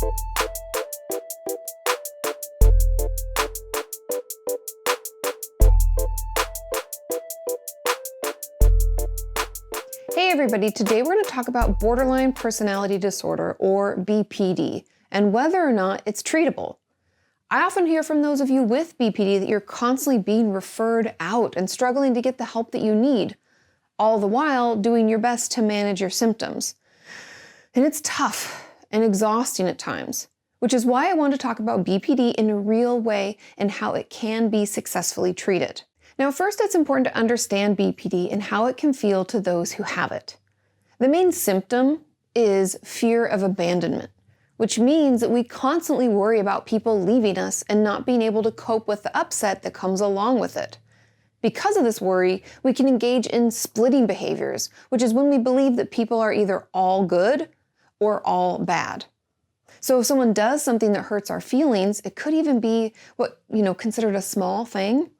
Hey everybody, today we're going to talk about borderline personality disorder, or BPD, and whether or not it's treatable. I often hear from those of you with BPD that you're constantly being referred out and struggling to get the help that you need, all the while doing your best to manage your symptoms. And it's tough and exhausting at times, which is why I want to talk about BPD in a real way and how it can be successfully treated. Now, first, it's important to understand BPD and how it can feel to those who have it. The main symptom is fear of abandonment, which means that we constantly worry about people leaving us and not being able to cope with the upset that comes along with it. Because of this worry, we can engage in splitting behaviors, which is when we believe that people are either all good or all bad. So if someone does something that hurts our feelings, it could even be what, considered a small thing,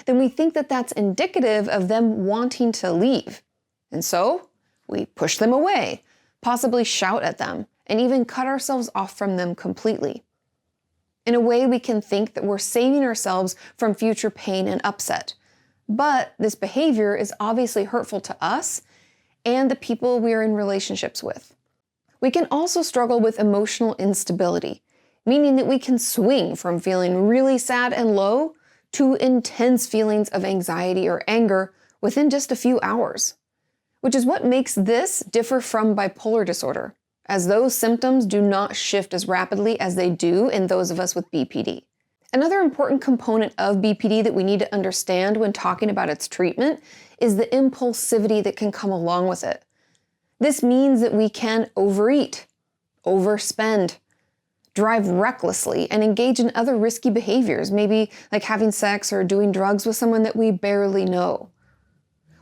then we think that that's indicative of them wanting to leave. And so we push them away, possibly shout at them, and even cut ourselves off from them completely. In a way, we can think that we're saving ourselves from future pain and upset. But this behavior is obviously hurtful to us and the people we are in relationships with. We can also struggle with emotional instability, meaning that we can swing from feeling really sad and low to intense feelings of anxiety or anger within just a few hours, which is what makes this differ from bipolar disorder, as those symptoms do not shift as rapidly as they do in those of us with BPD. Another important component of BPD that we need to understand when talking about its treatment is the impulsivity that can come along with it. This means that we can overeat, overspend, drive recklessly, and engage in other risky behaviors, maybe like having sex or doing drugs with someone that we barely know.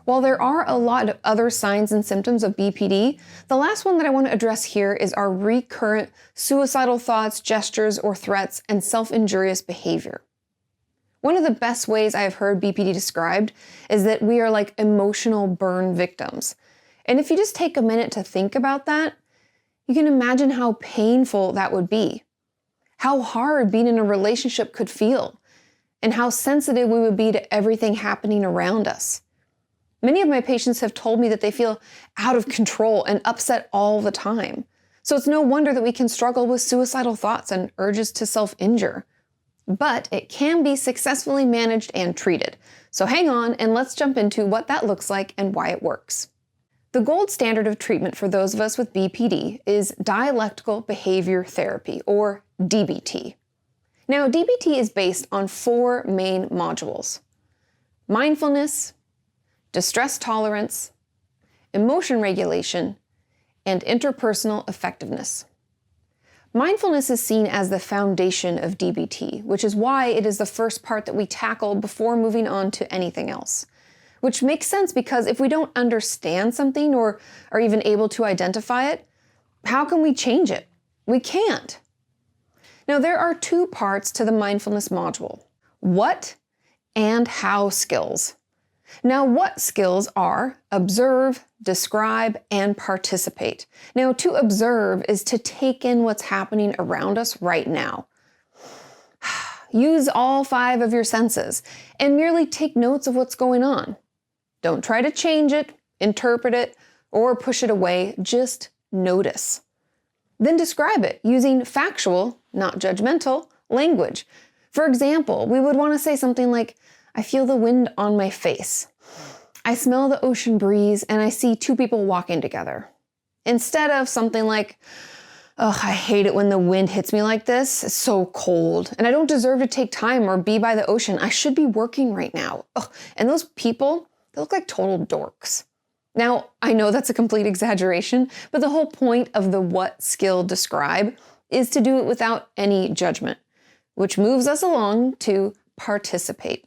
While there are a lot of other signs and symptoms of BPD, the last one that I want to address here is our recurrent suicidal thoughts, gestures, or threats, and self-injurious behavior. One of the best ways I have heard BPD described is that we are like emotional burn victims. And if you just take a minute to think about that, you can imagine how painful that would be, how hard being in a relationship could feel, and how sensitive we would be to everything happening around us. Many of my patients have told me that they feel out of control and upset all the time. So it's no wonder that we can struggle with suicidal thoughts and urges to self-injure. But it can be successfully managed and treated. So hang on and let's jump into what that looks like and why it works. The gold standard of treatment for those of us with BPD is dialectical behavior therapy, or DBT. Now, DBT is based on 4 main modules: mindfulness, distress tolerance, emotion regulation, and interpersonal effectiveness. Mindfulness is seen as the foundation of DBT, which is why it is the first part that we tackle before moving on to anything else. Which makes sense because if we don't understand something or are even able to identify it, how can we change it? We can't. Now, there are 2 parts to the mindfulness module: what and how skills. Now, what skills are observe, describe, and participate. Now, to observe is to take in what's happening around us right now. Use all 5 of your senses and merely take notes of what's going on. Don't try to change it, interpret it, or push it away. Just notice. Then describe it using factual, not judgmental, language. For example, we would want to say something like, I feel the wind on my face. I smell the ocean breeze and I see 2 people walking together. Instead of something like, I hate it when the wind hits me like this. It's so cold and I don't deserve to take time or be by the ocean. I should be working right now. And those people, they look like total dorks. Now, I know that's a complete exaggeration, but the whole point of the what skill describe is to do it without any judgment, which moves us along to participate.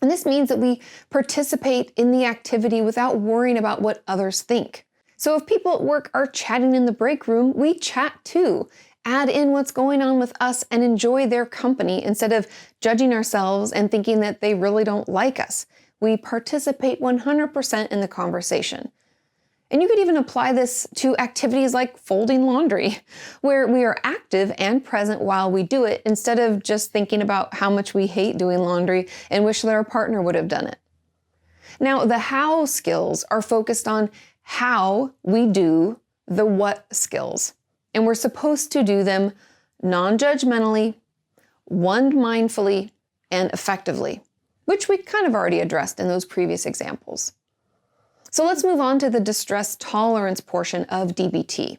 And this means that we participate in the activity without worrying about what others think. So if people at work are chatting in the break room, we chat too. Add in what's going on with us and enjoy their company instead of judging ourselves and thinking that they really don't like us. We participate 100% in the conversation. And you could even apply this to activities like folding laundry, where we are active and present while we do it instead of just thinking about how much we hate doing laundry and wish that our partner would have done it. Now, the how skills are focused on how we do the what skills, and we're supposed to do them non-judgmentally, mindfully, and effectively, which we kind of already addressed in those previous examples. So let's move on to the distress tolerance portion of DBT.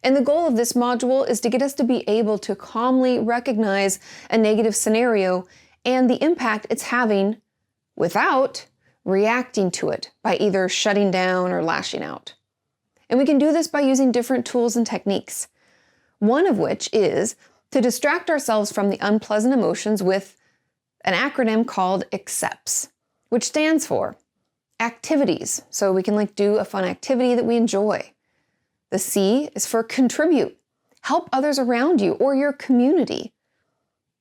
And the goal of this module is to get us to be able to calmly recognize a negative scenario and the impact it's having without reacting to it by either shutting down or lashing out. And we can do this by using different tools and techniques. One of which is to distract ourselves from the unpleasant emotions with an acronym called ACCEPTS, which stands for activities. So we can do a fun activity that we enjoy. The C is for contribute. Help others around you or your community.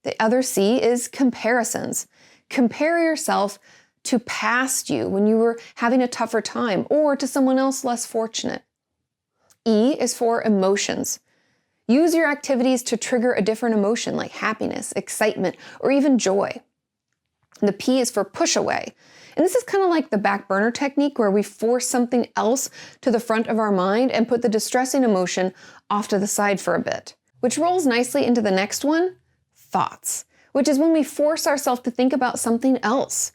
The other C is comparisons. Compare yourself to past you when you were having a tougher time or to someone else less fortunate. E is for emotions. Use your activities to trigger a different emotion like happiness, excitement, or even joy. And the P is for push away. And this is kind of like the back burner technique where we force something else to the front of our mind and put the distressing emotion off to the side for a bit, which rolls nicely into the next one, thoughts, which is when we force ourselves to think about something else.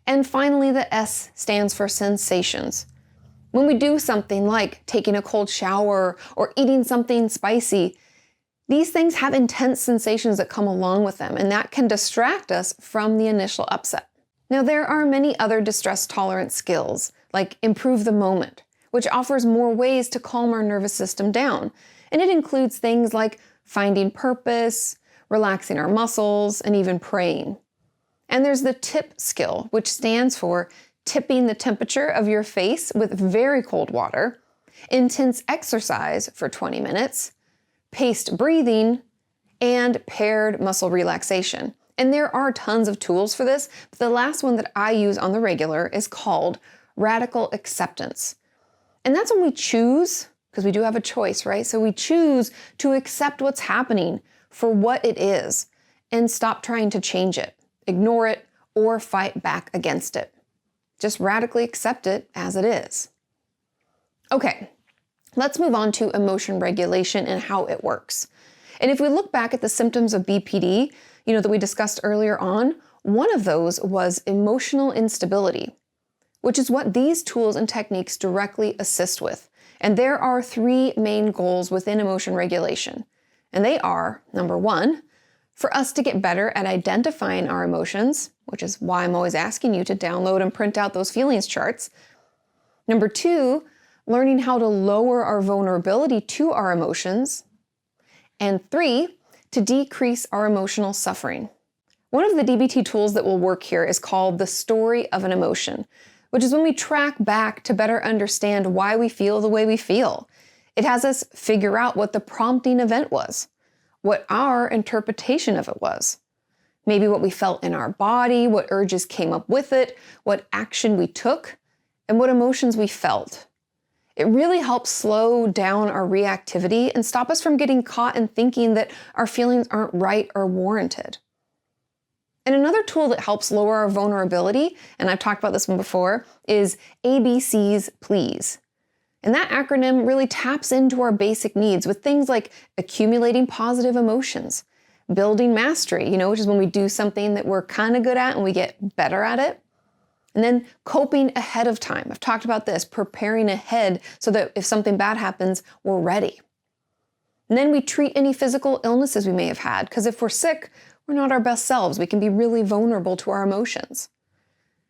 And finally, the S stands for sensations. When we do something like taking a cold shower or eating something spicy, these things have intense sensations that come along with them, and that can distract us from the initial upset. Now, there are many other distress tolerance skills, like improve the moment, which offers more ways to calm our nervous system down. And it includes things like finding purpose, relaxing our muscles, and even praying. And there's the tip skill, which stands for tipping the temperature of your face with very cold water, intense exercise for 20 minutes, paced breathing, and paired muscle relaxation. And there are tons of tools for this, but the last one that I use on the regular is called radical acceptance. And that's when we choose, because we do have a choice, right? So we choose to accept what's happening for what it is and stop trying to change it, ignore it, or fight back against it. Just radically accept it as it is. Okay, let's move on to emotion regulation and how it works. And if we look back at the symptoms of BPD, that we discussed earlier on, one of those was emotional instability, which is what these tools and techniques directly assist with. And there are three main goals within emotion regulation. And they are, number one, for us to get better at identifying our emotions, which is why I'm always asking you to download and print out those feelings charts. Number two, learning how to lower our vulnerability to our emotions. And three, to decrease our emotional suffering. One of the DBT tools that will work here is called the story of an emotion, which is when we track back to better understand why we feel the way we feel. It has us figure out what the prompting event was, what our interpretation of it was, maybe what we felt in our body, what urges came up with it, what action we took, and what emotions we felt. It really helps slow down our reactivity and stop us from getting caught in thinking that our feelings aren't right or warranted. And another tool that helps lower our vulnerability, and I've talked about this one before, is ABCs Please. And that acronym really taps into our basic needs with things like accumulating positive emotions, building mastery, which is when we do something that we're kind of good at and we get better at it. And then coping ahead of time. I've talked about this, preparing ahead so that if something bad happens, we're ready. And then we treat any physical illnesses we may have had, because if we're sick, we're not our best selves. We can be really vulnerable to our emotions.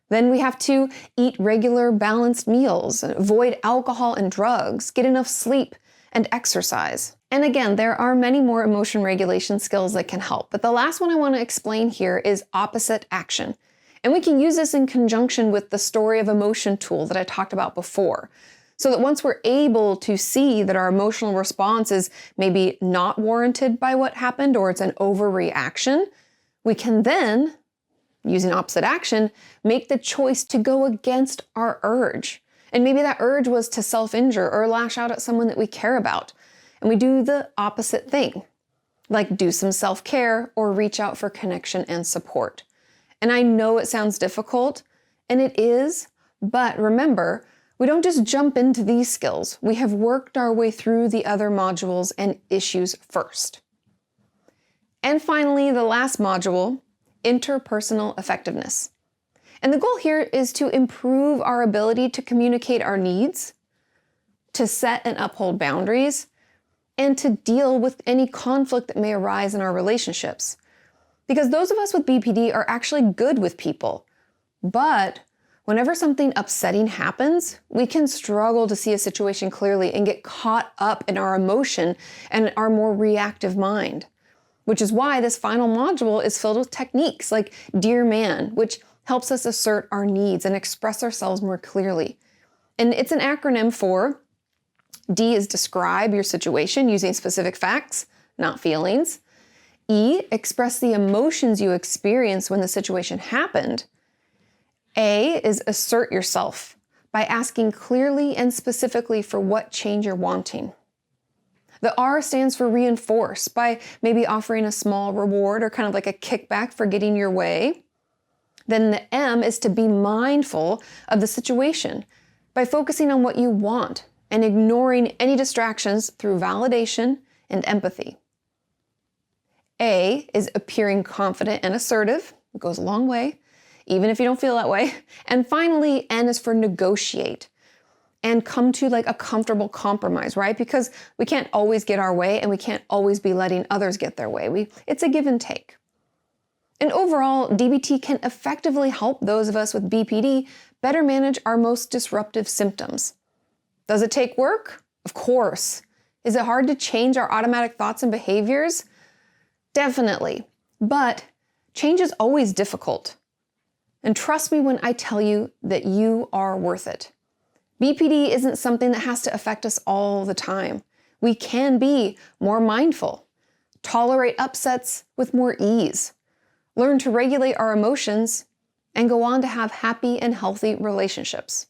Then we have to eat regular, balanced meals, avoid alcohol and drugs, get enough sleep, and exercise. And again, there are many more emotion regulation skills that can help, but the last one I want to explain here is opposite action. And we can use this in conjunction with the story of emotion tool that I talked about before. So that once we're able to see that our emotional response is maybe not warranted by what happened or it's an overreaction, we can then, using opposite action, make the choice to go against our urge And maybe that urge was to self-injure or lash out at someone that we care about. And we do the opposite thing, like do some self-care or reach out for connection and support. And I know it sounds difficult, and it is, but remember, we don't just jump into these skills. We have worked our way through the other modules and issues first. And finally, the last module, interpersonal effectiveness. And the goal here is to improve our ability to communicate our needs, to set and uphold boundaries, and to deal with any conflict that may arise in our relationships. Because those of us with BPD are actually good with people, but whenever something upsetting happens, we can struggle to see a situation clearly and get caught up in our emotion and our more reactive mind. Which is why this final module is filled with techniques like Dear Man, which helps us assert our needs and express ourselves more clearly. And it's an acronym for D is describe your situation using specific facts, not feelings. E, express the emotions you experience when the situation happened. A is assert yourself by asking clearly and specifically for what change you're wanting. The R stands for reinforce by maybe offering a small reward or kind of like a kickback for getting your way. Then the M is to be mindful of the situation by focusing on what you want and ignoring any distractions through validation and empathy. A is appearing confident and assertive. It goes a long way, even if you don't feel that way. And finally, N is for negotiate and come to like a comfortable compromise, right? Because we can't always get our way and we can't always be letting others get their way. It's a give and take. And overall, DBT can effectively help those of us with BPD better manage our most disruptive symptoms. Does it take work? Of course. Is it hard to change our automatic thoughts and behaviors? Definitely. But change is always difficult. And trust me when I tell you that you are worth it. BPD isn't something that has to affect us all the time. We can be more mindful, tolerate upsets with more ease, learn to regulate our emotions, and go on to have happy and healthy relationships.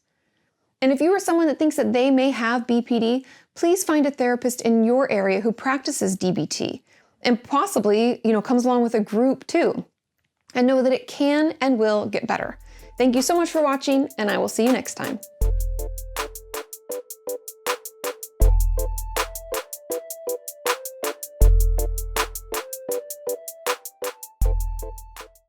And if you are someone that thinks that they may have BPD, please find a therapist in your area who practices DBT and possibly, comes along with a group too. And know that it can and will get better. Thank you so much for watching, and I will see you next time.